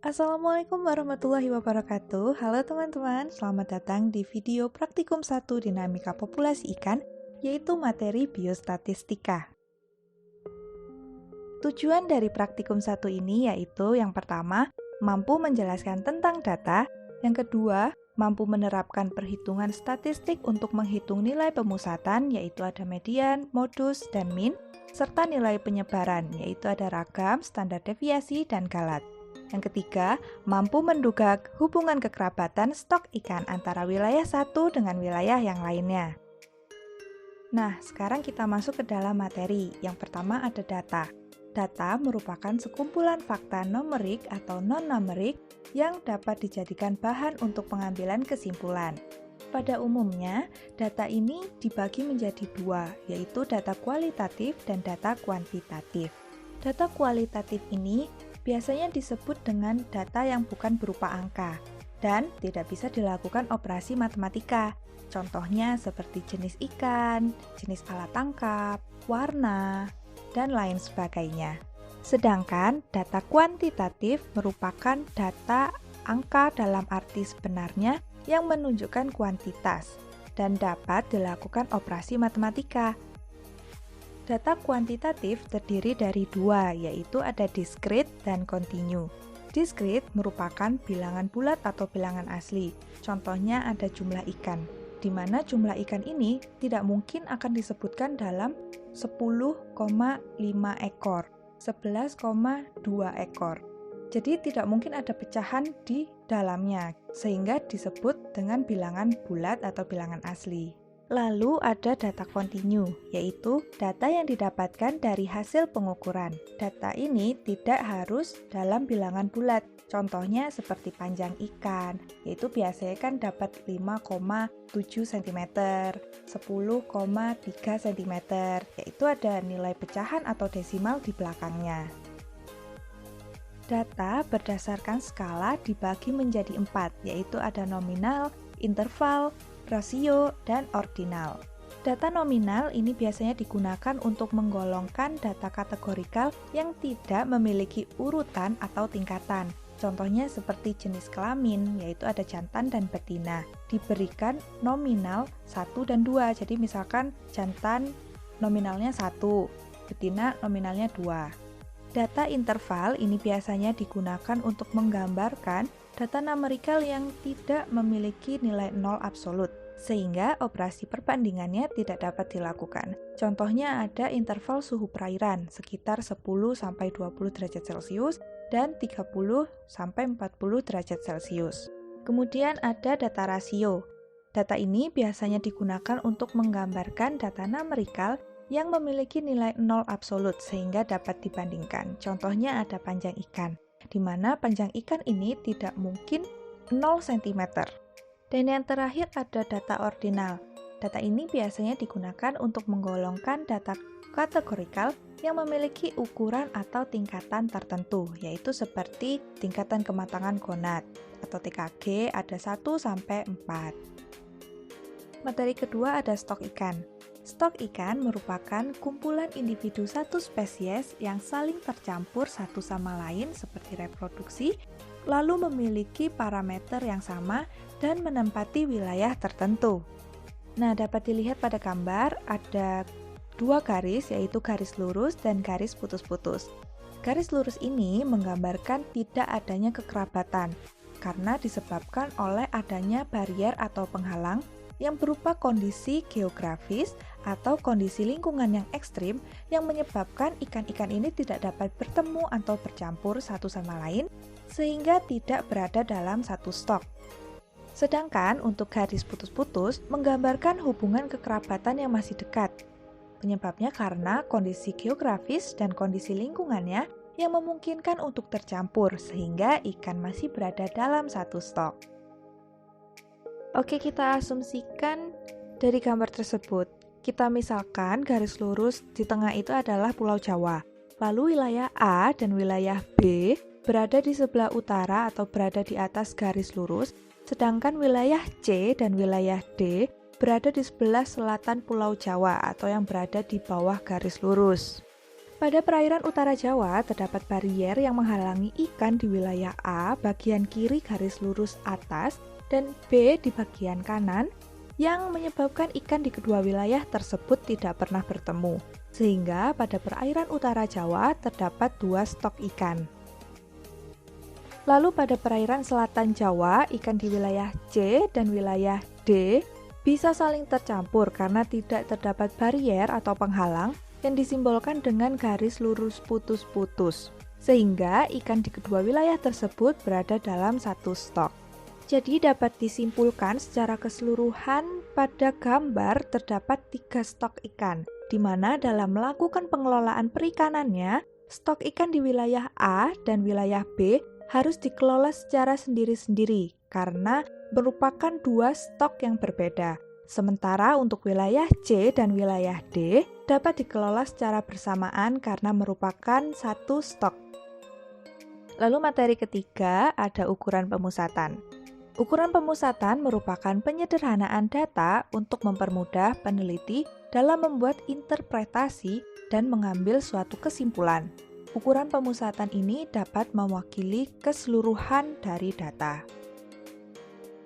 Assalamualaikum warahmatullahi wabarakatuh. Halo teman-teman, selamat datang di video Praktikum 1 Dinamika Populasi Ikan, yaitu materi biostatistika. Tujuan dari Praktikum 1 ini yaitu yang pertama, mampu menjelaskan tentang data, yang kedua, mampu menerapkan perhitungan statistik untuk menghitung nilai pemusatan, yaitu ada median, modus, dan min, serta nilai penyebaran, yaitu ada ragam, standar deviasi, dan galat. Yang ketiga, mampu menduga hubungan kekerabatan stok ikan antara wilayah satu dengan wilayah yang lainnya. Nah, sekarang kita masuk ke dalam materi. Yang pertama ada data. Data merupakan sekumpulan fakta numerik atau non-numerik yang dapat dijadikan bahan untuk pengambilan kesimpulan. Pada umumnya, data ini dibagi menjadi dua, yaitu data kualitatif dan data kuantitatif. Data kualitatif ini biasanya disebut dengan data yang bukan berupa angka dan tidak bisa dilakukan operasi matematika. Contohnya seperti jenis ikan, jenis alat tangkap, warna, dan lain sebagainya. Sedangkan data kuantitatif merupakan data angka dalam arti sebenarnya yang menunjukkan kuantitas dan dapat dilakukan operasi matematika. Data kuantitatif terdiri dari dua, yaitu ada discrete dan continue. Discrete merupakan bilangan bulat atau bilangan asli. Contohnya ada jumlah ikan, di mana jumlah ikan ini tidak mungkin akan disebutkan dalam 10,5 ekor, 11,2 ekor. Jadi tidak mungkin ada pecahan di dalamnya, sehingga disebut dengan bilangan bulat atau bilangan asli. Lalu ada data continue, yaitu data yang didapatkan dari hasil pengukuran. Data ini tidak harus dalam bilangan bulat. Contohnya seperti panjang ikan, yaitu biasanya kan dapat 5,7 cm, 10,3 cm, yaitu ada nilai pecahan atau desimal di belakangnya. Data berdasarkan skala dibagi menjadi 4, yaitu ada nominal, interval, rasio, dan ordinal. Data nominal ini biasanya digunakan untuk menggolongkan data kategorikal yang tidak memiliki urutan atau tingkatan. Contohnya seperti jenis kelamin, yaitu ada jantan dan betina. Diberikan nominal 1 dan 2, jadi misalkan jantan nominalnya 1, betina nominalnya 2. Data interval ini biasanya digunakan untuk menggambarkan data numerikal yang tidak memiliki nilai 0 absolut, sehingga operasi perbandingannya tidak dapat dilakukan. Contohnya ada interval suhu perairan sekitar 10-20 derajat Celcius dan 30-40 derajat Celcius. Kemudian ada data rasio. Data ini biasanya digunakan untuk menggambarkan data numerikal yang memiliki nilai 0 absolut sehingga dapat dibandingkan. Contohnya ada panjang ikan, di mana panjang ikan ini tidak mungkin 0 cm. Dan yang terakhir ada data ordinal. Data ini biasanya digunakan untuk menggolongkan data kategorikal yang memiliki ukuran atau tingkatan tertentu, yaitu seperti tingkatan kematangan gonad atau TKG ada 1-4. Materi kedua ada stok ikan. Stok ikan merupakan kumpulan individu satu spesies yang saling tercampur satu sama lain seperti reproduksi, lalu memiliki parameter yang sama dan menempati wilayah tertentu. Nah, dapat dilihat pada gambar ada dua garis, yaitu garis lurus dan garis putus-putus. Garis lurus ini menggambarkan tidak adanya kekerabatan, karena disebabkan oleh adanya barrier atau penghalang yang berupa kondisi geografis atau kondisi lingkungan yang ekstrim yang menyebabkan ikan-ikan ini tidak dapat bertemu atau bercampur satu sama lain sehingga tidak berada dalam satu stok. Sedangkan untuk garis putus-putus menggambarkan hubungan kekerabatan yang masih dekat. Penyebabnya karena kondisi geografis dan kondisi lingkungannya yang memungkinkan untuk tercampur sehingga ikan masih berada dalam satu stok. Oke, kita asumsikan dari gambar tersebut. Kita misalkan garis lurus di tengah itu adalah Pulau Jawa. Lalu wilayah A dan wilayah B berada di sebelah utara atau berada di atas garis lurus, sedangkan wilayah C dan wilayah D berada di sebelah selatan Pulau Jawa atau yang berada di bawah garis lurus. Pada perairan utara Jawa, terdapat barier yang menghalangi ikan di wilayah A bagian kiri garis lurus atas dan B di bagian kanan yang menyebabkan ikan di kedua wilayah tersebut tidak pernah bertemu. Sehingga pada perairan utara Jawa terdapat 2 stok ikan. Lalu pada perairan selatan Jawa, ikan di wilayah C dan wilayah D bisa saling tercampur karena tidak terdapat barier atau penghalang yang disimbolkan dengan garis lurus putus-putus. Sehingga ikan di kedua wilayah tersebut berada dalam satu stok. Jadi dapat disimpulkan secara keseluruhan pada gambar terdapat 3 stok ikan, di mana dalam melakukan pengelolaan perikanannya, stok ikan di wilayah A dan wilayah B harus dikelola secara sendiri-sendiri karena merupakan 2 stok yang berbeda. Sementara untuk wilayah C dan wilayah D dapat dikelola secara bersamaan karena merupakan satu stok. Lalu materi ketiga ada ukuran pemusatan. Ukuran pemusatan merupakan penyederhanaan data untuk mempermudah peneliti dalam membuat interpretasi dan mengambil suatu kesimpulan. Ukuran pemusatan ini dapat mewakili keseluruhan dari data.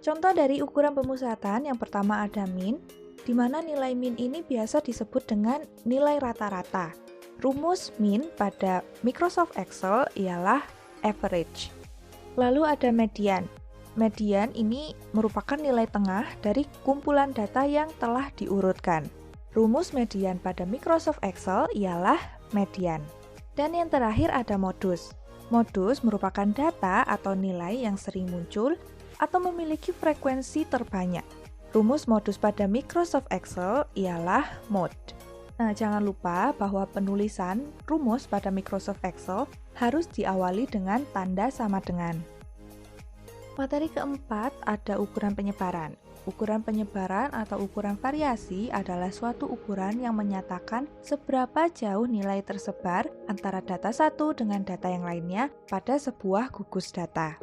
Contoh dari ukuran pemusatan yang pertama ada min, di mana nilai min ini biasa disebut dengan nilai rata-rata. Rumus min pada Microsoft Excel ialah average. Lalu ada median. Median ini merupakan nilai tengah dari kumpulan data yang telah diurutkan. Rumus median pada Microsoft Excel ialah median. Dan yang terakhir ada modus. Modus merupakan data atau nilai yang sering muncul atau memiliki frekuensi terbanyak. Rumus modus pada Microsoft Excel ialah mod. Nah, jangan lupa bahwa penulisan rumus pada Microsoft Excel harus diawali dengan tanda sama dengan. Materi keempat ada ukuran penyebaran. Ukuran penyebaran atau ukuran variasi adalah suatu ukuran yang menyatakan seberapa jauh nilai tersebar antara data satu dengan data yang lainnya pada sebuah gugus data.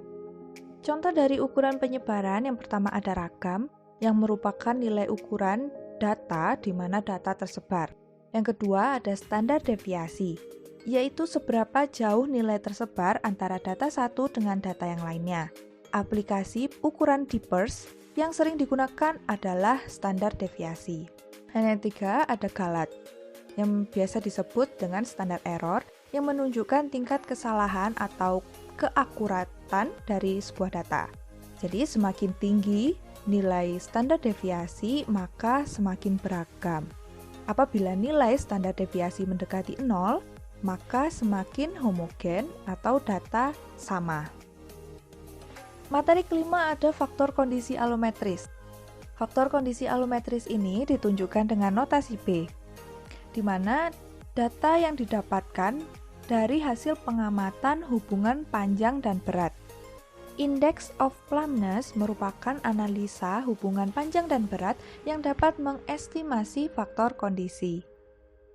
Contoh dari ukuran penyebaran yang pertama ada ragam, yang merupakan nilai ukuran data di mana data tersebar. Yang kedua ada standar deviasi, yaitu seberapa jauh nilai tersebar antara data satu dengan data yang lainnya. Aplikasi ukuran disperse yang sering digunakan adalah standar deviasi. Dan yang ketiga ada galat, yang biasa disebut dengan standar error yang menunjukkan tingkat kesalahan atau keakuratan dari sebuah data. Jadi semakin tinggi nilai standar deviasi, maka semakin beragam. Apabila nilai standar deviasi mendekati 0, maka semakin homogen atau data sama. Materi kelima ada faktor kondisi alometris. Faktor kondisi alometris ini ditunjukkan dengan notasi B, di mana data yang didapatkan dari hasil pengamatan hubungan panjang dan berat. Index of plumpness merupakan analisa hubungan panjang dan berat yang dapat mengestimasi faktor kondisi.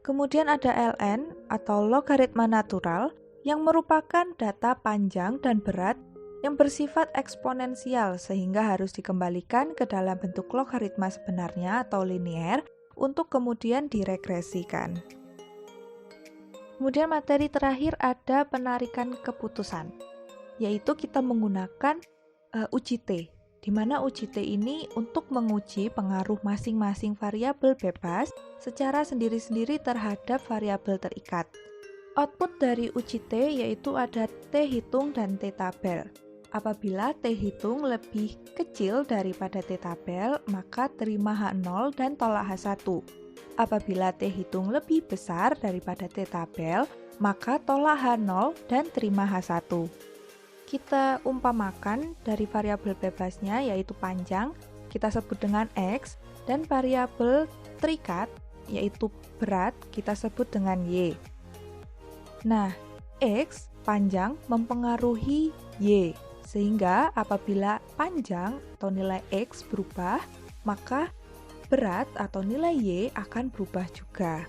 Kemudian ada ln atau logaritma natural yang merupakan data panjang dan berat yang bersifat eksponensial sehingga harus dikembalikan ke dalam bentuk logaritma sebenarnya atau linear untuk kemudian diregresikan. Kemudian materi terakhir ada penarikan keputusan, yaitu kita menggunakan uji T, di mana uji T ini untuk menguji pengaruh masing-masing variabel bebas secara sendiri-sendiri terhadap variabel terikat. Output dari uji T yaitu ada T hitung dan T tabel. Apabila T hitung lebih kecil daripada T tabel, maka terima H0 dan tolak H1. Apabila T hitung lebih besar daripada T tabel, maka tolak H0 dan terima H1. Kita umpamakan dari variabel bebasnya yaitu panjang, kita sebut dengan X, dan variabel terikat yaitu berat, kita sebut dengan Y. Nah, X, panjang, mempengaruhi Y. Sehingga apabila panjang atau nilai X berubah, maka berat atau nilai Y akan berubah juga.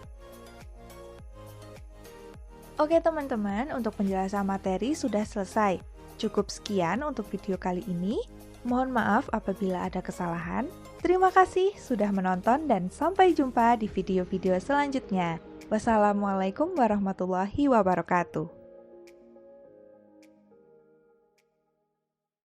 Oke teman-teman, untuk penjelasan materi sudah selesai. Cukup sekian untuk video kali ini. Mohon maaf apabila ada kesalahan. Terima kasih sudah menonton dan sampai jumpa di video-video selanjutnya. Wassalamualaikum warahmatullahi wabarakatuh.